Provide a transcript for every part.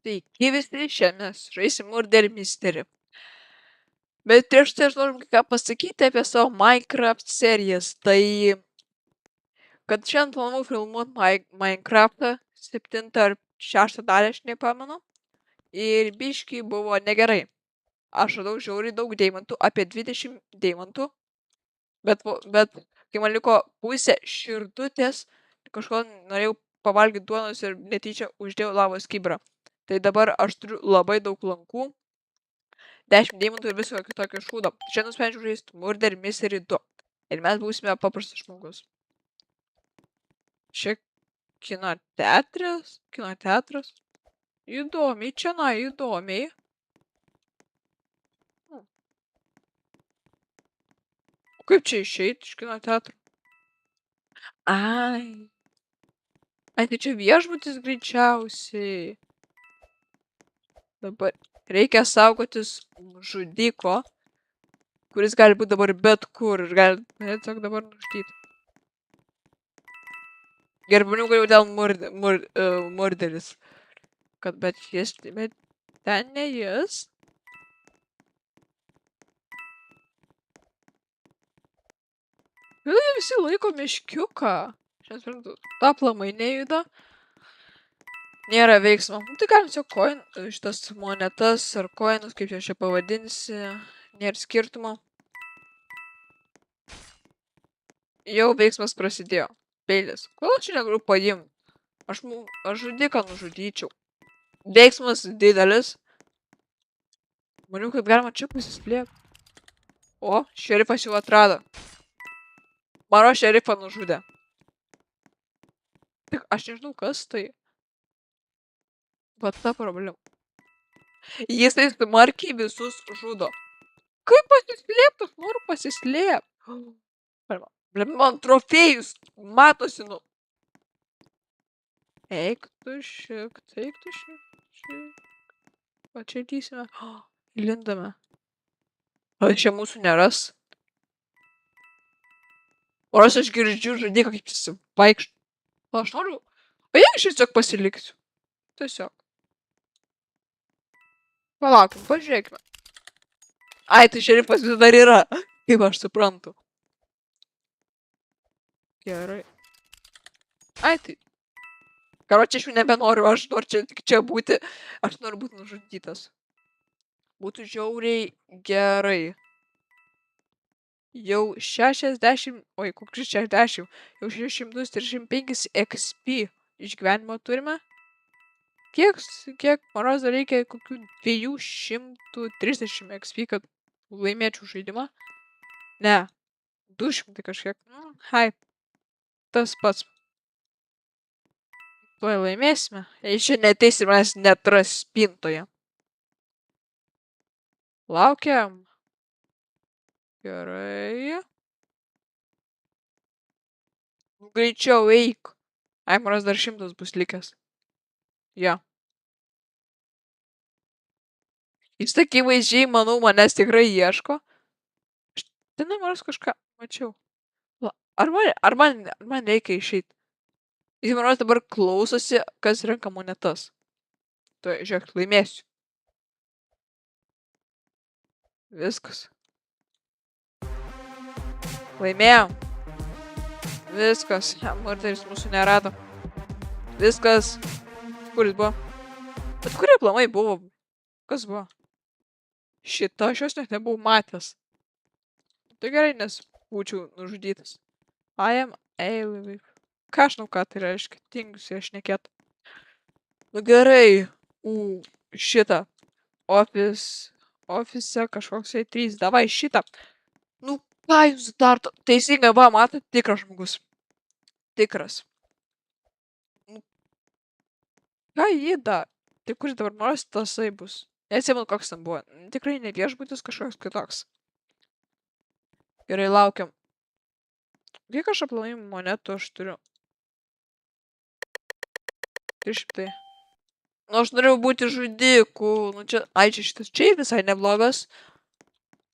Sveiki visi, šiandien žaisim Murder Mystery. Bet prieš tai aš noriu ką pasakyti apie savo Minecraft serijas. Tai, kad šiandien planavau filmuoti Minecraftą 7 ar 6 dalį, aš nepamenu. Ir biškai buvo negerai. Aš radau žiauriai daug deimantų, apie 20 deimantų. Bet kai man liko pusė širdutės, kažko norėjau pavalgyti duonos ir netyčia uždėjau lavos kibirą. Tai dabar aš turiu labai daug lankų. 10 deimantų ir viso kitokio šūdo. Šiandien nusprendžiau žaisti Murder Mystery 2. Ir mes būsime paprastas žmogus. Čia kinoteatras. Įdomiai, čia įdomiai. O kaip čia išeiti iš kinoteatro? Ai, tai čia viešbutis greičiausiai. Dabar reikia saugotis žudiko, kuris gali būti dabar bet kur ir gali tiesiog dabar nužudyti. Gerbanių galiu dėl murderis. Bet ten ne jis. Jie visi laiko meškiuką. Šiandien suprantu, aplamai nejuda. Nėra veiksmo. Tai galim tiesiog šitas monetas ar koinus, kaip čia pavadinsi. Nėra skirtumo. Jau veiksmas prasidėjo. Peilis. Kodėl čia negaliu paimti? Aš žudiką nužudyčiau. Veiksmas didelis. Maniau, kad galima čia pasislėpti. O, šerifas jau atrado. Mano šerifą nužudė. Tik aš nežinau, kas tai. Bet ta problema. Jisai smarkiai visus žudo. Kaip pasislėpti? Aš noriu pasislėpti. Man trofėjus matosi, nu. Eik tu šik. Va čia lysime. Lindame. O čia mūsų neras. O aš girdžiu žudiką, kaip jis vaikšto. O aš noriu. O jei aš tiesiog pasiliksiu. Tiesiog. Palaukim, pažiūrėkime. Ai, tai šerifas vis dar yra. Kaip aš suprantu. Gerai. Ai, tai. Karočią aš jau nebenoriu, aš noriu tik čia būti. Aš noriu būti nužudytas. Būtų žiauriai gerai. Jau 60. Oi, kokius 60. Jau 635 XP išgyvenimo turime. Kiek maros dar reikia kokių 230 XP, kad laimėčiau žaidimą? Ne. 200 kažkiek. Hai. Tas pats. Tuoj laimėsime. Jei čia neteis ir manęs netras spintoje. Laukiam. Gerai. Greičiau eik. Ai, maras dar 100 bus likęs. Ja. Jis akivaizdžiai, manau, manęs tikrai ieško. Ten maras kažką mačiau. Ar man reikia išeiti? Jis maras dabar klausosi, kas renka monetas. Tai, žiūrėk, laimėsiu. Viskas. Laimėjom. Viskas. Murderis mūsų nerado. Viskas. Kur jis buvo? Bet kurie plamai buvo? Kas buvo? Šitą aš jos net nebuvau matęs. Tai gerai, nes būčiau nužudytas. I am alive. Ką aš žinau, ką tai reiškia? Tingusi aš nekėt. Nu gerai. Šitą. Office kažkoks 3. Davai šitą. Nu ką jūs dar? Teisingai, va, matot, tikras žmogus. Tikras. Ką jį dar? Tai kuris dabar nors tasai bus? Neatsimenu, koks ten buvo. Tikrai ne viešbutis, kažkoks kitoks. Gerai, laukiam. Kiek aš aplamai monetų aš turiu? 300. Nu, aš norėjau būti žudiku. Nu, čia, ai, čia šitas. Čia visai neblogas.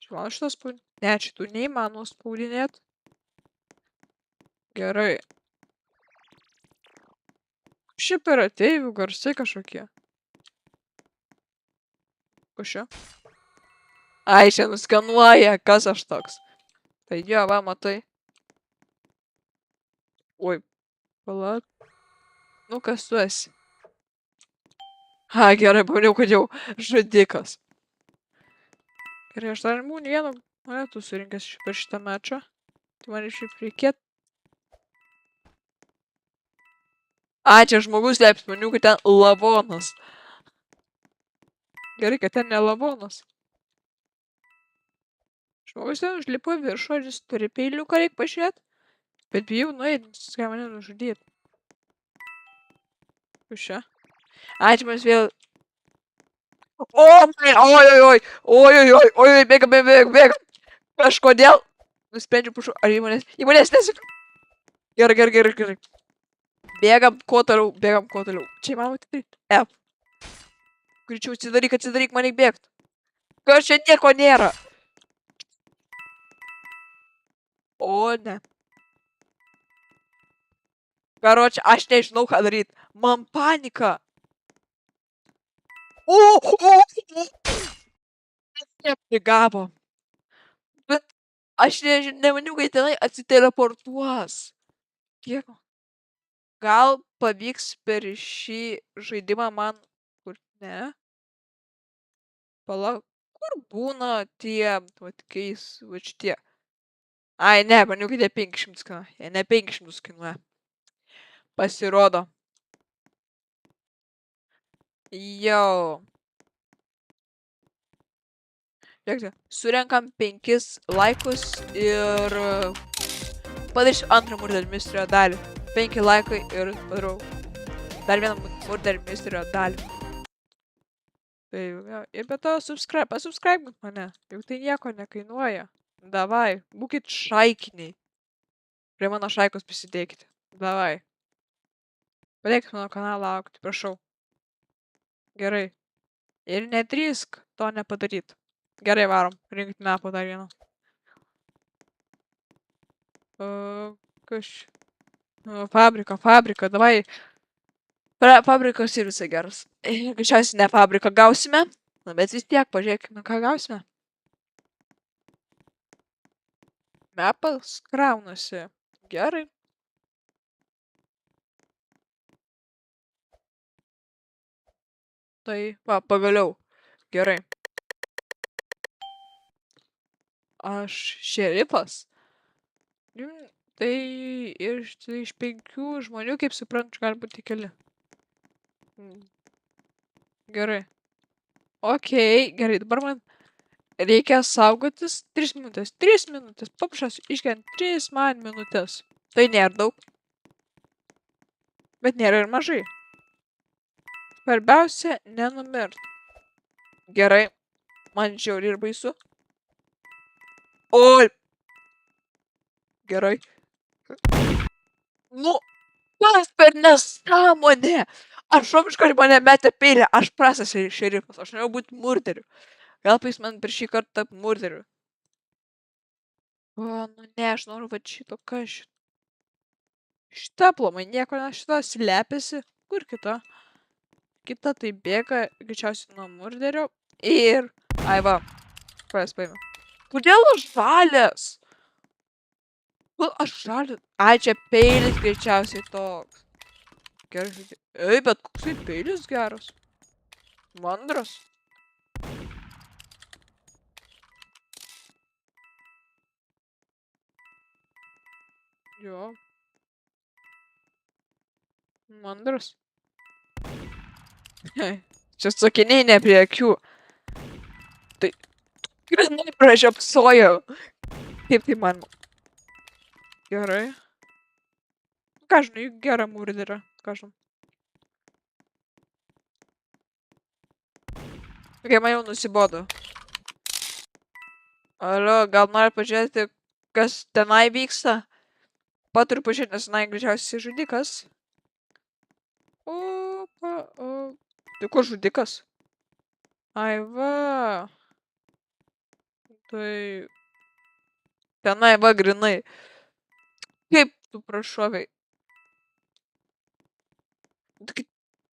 Čia man šitas spaudinėt. Ne, šitų neįmanoma spaudinėt. Gerai. Šiaip yra ateivių garsai kažkokie. Kas čia? Ai, čia nuskanuoja, kas aš toks. Tai jo, va, matai. Oi, palauk. Nu, kas tu esi? Ha, gerai, pamaniau, kad jau žudikas. Gerai, aš dar būnu vieną monetų surinkęs per šitą mečą. Tai man šiaip reikėtų. A, čia žmogus leps, maniau, kad ten lavonas. Gerai, kad ten ne lavonas. Žmogus ten užlipo viršų, ar jis turi peiliuką, reik pažiūrėt. Bet bijau nueit, jis ką mane nužudyt. Kas čia? A, čia mes vėl... O, oi, bėgam. Kažkodėl nusprendžiu pušu, ar įmonės nesikiu. Gerai. Bėgam, kuo toliau. Čia įmanoma tai F. Greičiau atsidaryk, man reik bėgt. Kas čia nieko nėra. O, ne. Karoči, aš nežinau, ką daryt. Man panika. Neprigavo. Bet aš nemaniau, kad tenai atsiteleportuos. Kiek? Gal pavyks per šį žaidimą man... Kur ne? Palauk. Kur būna tie... Vat keis... Va šitie. Ai, ne, maniau, kad jie 500 kainuoja. Jie ne 500 kainuoja. Pasirodo. Jau. Žiūrėkite, surenkam 5 laikus ir padarysiu antrą Murder Mystery dalį. 5 laikai ir padarau dar vieną Murder Mystery dalį. Tai, ja, ir be to subscribe mane, juk tai nieko nekainuoja. Davai, būkit šaikiniai. Prie mano šaikos prisidėkite. Davai. Padėkit mano kanalą augti, prašau. Gerai. Ir nedrįsk to nepadaryt. Gerai, varom. Rinkti mapą dar vieną. Kas? Fabrika, davai. Fabrikas ir visai geras. Greičiausiai ne fabriką gausime. Na, bet vis tiek, pažiūrėkime, ką gausime. Mapas kraunasi. Gerai. Tai, va, pagaliau. Gerai. Aš šerifas. Tai iš 5 žmonių, kaip suprantu, gali būti keli. Gerai. Okei, gerai, dabar man reikia saugotis 3 minutės. 3 minutės. Paprašasiu, išgyvent 3 man minutės. Tai nėra daug. Bet nėra ir mažai. Svarbiausia, nenumirt. Gerai. Man žiauriai ir baisu. Oi. Gerai. Nu, kas per nesąmonė? Aš iš mane metė peilį. Aš prastas šerifas. Aš norėjau būti murderiu. Gal jis man per šį kartą tap murderiu. O, nu ne, aš noriu va šito, kas šito. Šita plomai, nieko ne šita slepiasi. Kur kita? Kita tai bėga, greičiausiai nuo murderio. Ir... Ai va. Kas paėmė? Kodėl aš žalias? Aš žalias. Ai, čia peilis greičiausiai toks. Gerai žodžiu. Ei, bet koks tai peilis geras. Mandras. Jo. Mandras. Čia sakiniai ne prie akių. Tai grinai pražiopsojau. Kaip tai man? Gerai. Ką žinai, gerą murderą. Ką žinai. Ok, man jau nusibodo. Alio, gal nori pažiūrėti, kas tenai vyksta? Paturiu pažiūrėti, nes tenai greičiausiai žudikas. Opa, o. Tai kur žudikas? Ai va. Tai... Tenai va grinai. Kaip tu prašovai?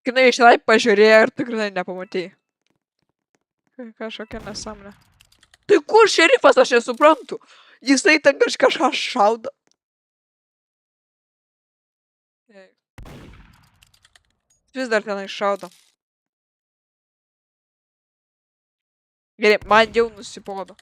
Grinai iš tenai pažiūrėjo ir tu grinai nepamatei. Kažkokia nesąmonė. Tai kur šerifas, aš nesuprantu. Jisai ten kažką šaudo. Vis dar tenai šaudo. Gerai, man jau nusibodo.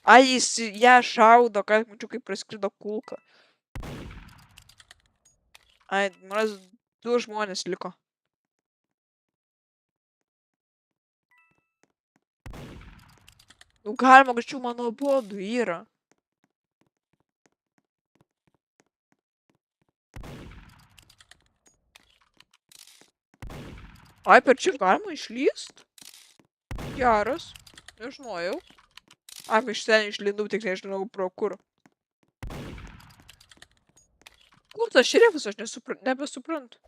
Ai, jis ją šaudo, kad mačiau, kaip praskrido kulka. Ai, manas 2 žmonės liko. Nu, galima, kažkaip mano bodų yra. Ai, per čia galima išlyst? Geras. Nežinojau. Ai, iš ten išlindau, tik nežinau pro kur. Kur tas šerifas, aš nebesuprantu.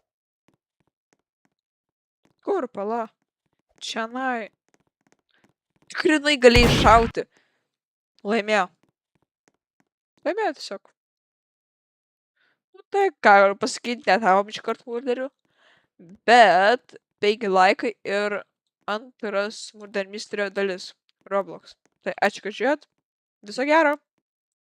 Kur, pala? Čianai. Tikrinai galėjai šauti. Laimėjo. Laimėjo tiesiog. Nu, tai ką galiu pasakyti, netavom iš karto murderių. Bet 5 laikai ir antras Murder Mystery dalis Roblox. Tai ačiū, kad žiūrėjot. Viso gero.